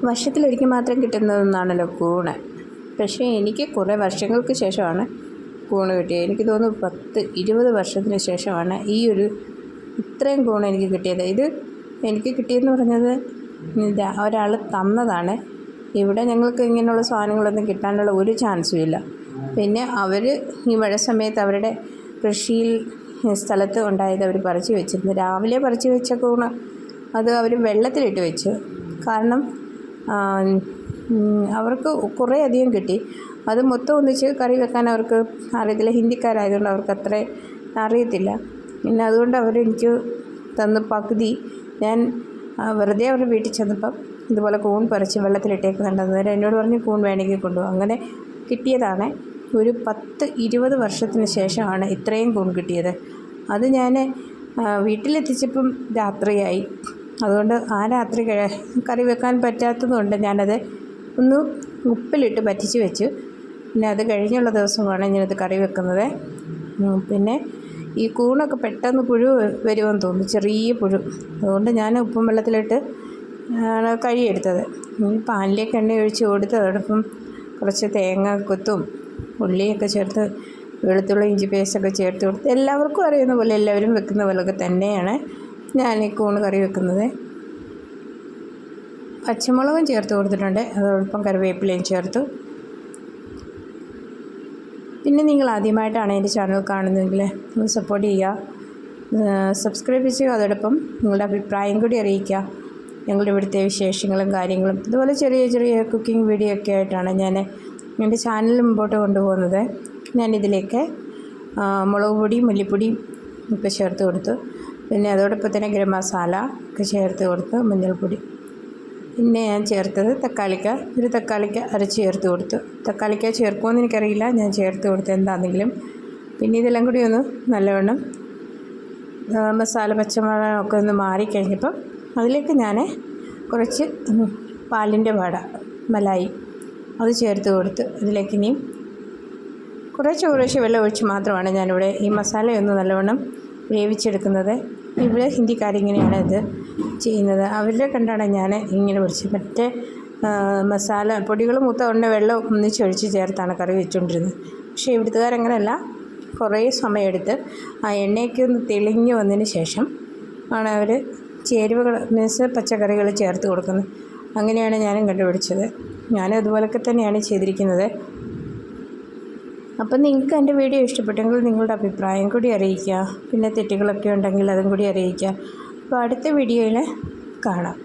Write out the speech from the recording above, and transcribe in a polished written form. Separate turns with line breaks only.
വർഷത്തിലൊരിക്കൽ മാത്രം കിട്ടുന്നതെന്നാണല്ലോ കൂണ്. പക്ഷേ എനിക്ക് കുറേ വർഷങ്ങൾക്ക് ശേഷമാണ് കൂണ് കിട്ടിയത്. എനിക്ക് തോന്നുന്നു 10-20 വർഷത്തിന് ശേഷമാണ് ഇത്രയും കൂണ് എനിക്ക് കിട്ടിയത്. ഇത് എനിക്ക് കിട്ടിയെന്ന് പറഞ്ഞത് ഒരാൾ തന്നതാണ്. ഇവിടെ ഞങ്ങൾക്ക് ഇങ്ങനെയുള്ള സാധനങ്ങളൊന്നും കിട്ടാനുള്ള ഒരു ചാൻസും ഇല്ല. പിന്നെ അവർ ഈ മഴ സമയത്ത് അവരുടെ കൃഷിയിൽ സ്ഥലത്ത് ഉണ്ടായത് അവർ പറിച്ച് വെച്ചിരുന്നു. രാവിലെ പറിച്ച് വെച്ച കൂണ് അത് അവർ വെള്ളത്തിലിട്ട് വെച്ചു. കാരണം അവർക്ക് കുറേ അധികം കിട്ടി. അത് മൊത്തം ഒന്നിച്ച് കറി വെക്കാൻ അവർക്ക് അറിയത്തില്ല. ഹിന്ദിക്കാരായതുകൊണ്ട് അവർക്ക് അത്ര അറിയത്തില്ല. പിന്നെ അതുകൊണ്ട് അവരെനിക്ക് തന്ന പകുതി ഞാൻ വെറുതെ അവരുടെ വീട്ടിൽ ചെന്നപ്പം ഇതുപോലെ കൂൺ പറിച്ച് വെള്ളത്തിലിട്ടേക്കുന്നുണ്ട്. അന്നേരം എന്നോട് പറഞ്ഞ് കൂൺ വേണമെങ്കിൽ കൊണ്ടുപോകും. അങ്ങനെ കിട്ടിയതാണ്. ഒരു 10-20 വർഷത്തിന് ശേഷമാണ് ഇത്രയും കൂൺ കിട്ടിയത്. അത് ഞാൻ വീട്ടിലെത്തിച്ചപ്പം രാത്രിയായി. അതുകൊണ്ട് ആ രാത്രി കറി വെക്കാൻ പറ്റാത്തതുകൊണ്ട് ഞാനത് ഒന്ന് ഉപ്പിലിട്ട് പറ്റിച്ച് വെച്ചു. പിന്നെ അത് കഴിഞ്ഞുള്ള ദിവസമാണ് ഞാനത് കറി വെക്കുന്നത്. പിന്നെ ഈ കൂണൊക്കെ പെട്ടെന്ന് പുഴു വരുമെന്ന് തോന്നുന്നു, ചെറിയ പുഴു. അതുകൊണ്ട് ഞാൻ ഉപ്പും വെള്ളത്തിലിട്ട് കഴുകിയെടുത്തത്. ഈ പാനിലേക്ക് എണ്ണ ഒഴിച്ച് കൊടുത്ത് അതോടൊപ്പം കുറച്ച് തേങ്ങ കൊത്തും ഉള്ളിയൊക്കെ ചേർത്ത് വെളുത്തുള്ളി ഇഞ്ചി പേസ്റ്റൊക്കെ ചേർത്ത് കൊടുത്ത് എല്ലാവർക്കും അറിയുന്ന പോലെ എല്ലാവരും വെക്കുന്ന പോലെയൊക്കെ തന്നെയാണ് ഞാൻ ഈ കൂണ് കറി വെക്കുന്നത്. പച്ചമുളകും ചേർത്ത് കൊടുത്തിട്ടുണ്ട്, അതോടൊപ്പം കറിവേപ്പിലയും ചേർത്തു. പിന്നെ നിങ്ങൾ ആദ്യമായിട്ടാണ് എൻ്റെ ചാനൽ കാണുന്നതെങ്കിൽ നിങ്ങൾ സപ്പോർട്ട് ചെയ്യുക, സബ്സ്ക്രൈബ് ചെയ്യുക. അതോടൊപ്പം നിങ്ങളുടെ അഭിപ്രായം കൂടി അറിയിക്കുക. ഞങ്ങളുടെ ഇവിടുത്തെ വിശേഷങ്ങളും കാര്യങ്ങളും ഇതുപോലെ ചെറിയ ചെറിയ കുക്കിംഗ് വീഡിയോ ഒക്കെ ആയിട്ടാണ് ഞാൻ എൻ്റെ ചാനൽ മുമ്പോട്ട് കൊണ്ടുപോകുന്നത്. ഞാനിതിലേക്ക് മുളക് പൊടി മല്ലിപ്പൊടി ഒക്കെ ചേർത്ത് കൊടുത്തു. പിന്നെ അതോടൊപ്പം തന്നെ ഗരം മസാല ഒക്കെ ചേർത്ത് കൊടുത്തു, മഞ്ഞൾപ്പൊടി. പിന്നെ ഞാൻ ചേർത്തത് ഒരു തക്കാളിക്ക അരച്ച് ചേർത്ത് കൊടുത്തു. തക്കാളിക്ക ചേർക്കുമെന്ന് എനിക്കറിയില്ല, ഞാൻ ചേർത്ത് കൊടുത്തു എന്താണെങ്കിലും. പിന്നെ ഇതെല്ലാം കൂടി ഒന്ന് നല്ലവണ്ണം മസാല പച്ചമണമൊക്കെ ഒന്ന് മാറിക്കഴിഞ്ഞപ്പം അതിലേക്ക് ഞാൻ കുറച്ച് പാലിൻ്റെ മലായി അത് ചേർത്ത് കൊടുത്ത് ഇതിലേക്ക് ഇനിയും കുറേശ്ശെ വെള്ളം ഒഴിച്ച് മാത്രമാണ് ഞാനിവിടെ ഈ മസാലയൊന്ന് നല്ലവണ്ണം വേവിച്ചെടുക്കുന്നത്. ഇവിടെ ഹിന്ദിക്കാരിങ്ങനെയാണ് ഇത് ചെയ്യുന്നത്. അവരുടെ കണ്ടാണ് ഞാൻ ഇങ്ങനെ പഠിച്ചത്. മറ്റേ മസാല പൊടികൾ മൂത്തതുകൊണ്ട് വെള്ളം ഒന്നിച്ചൊഴിച്ച് ചേർത്താണ് കറി വെച്ചുകൊണ്ടിരുന്നത്. പക്ഷേ ഇവിടുത്തുകാരങ്ങനെയല്ല, കുറേ സമയമെടുത്ത് ആ എണ്ണയൊക്കെ ഒന്ന് തെളിഞ്ഞ് വന്നതിന് ശേഷം ആണ് അവർ ചേരുവകൾ പച്ചക്കറികൾ ചേർത്ത് കൊടുക്കുന്നത്. അങ്ങനെയാണ് ഞാനും കണ്ടുപിടിച്ചത്. ഞാനും അതുപോലൊക്കെ തന്നെയാണ് ചെയ്തിരിക്കുന്നത്. അപ്പം നിങ്ങൾക്ക് എൻ്റെ വീഡിയോ ഇഷ്ടപ്പെട്ടെങ്കിൽ നിങ്ങളുടെ അഭിപ്രായം കൂടി അറിയിക്കുക. പിന്നെ തെറ്റുകളൊക്കെ ഉണ്ടെങ്കിൽ അതും കൂടി അറിയിക്കുക. അപ്പോൾ അടുത്ത വീഡിയോയിൽ കാണാം.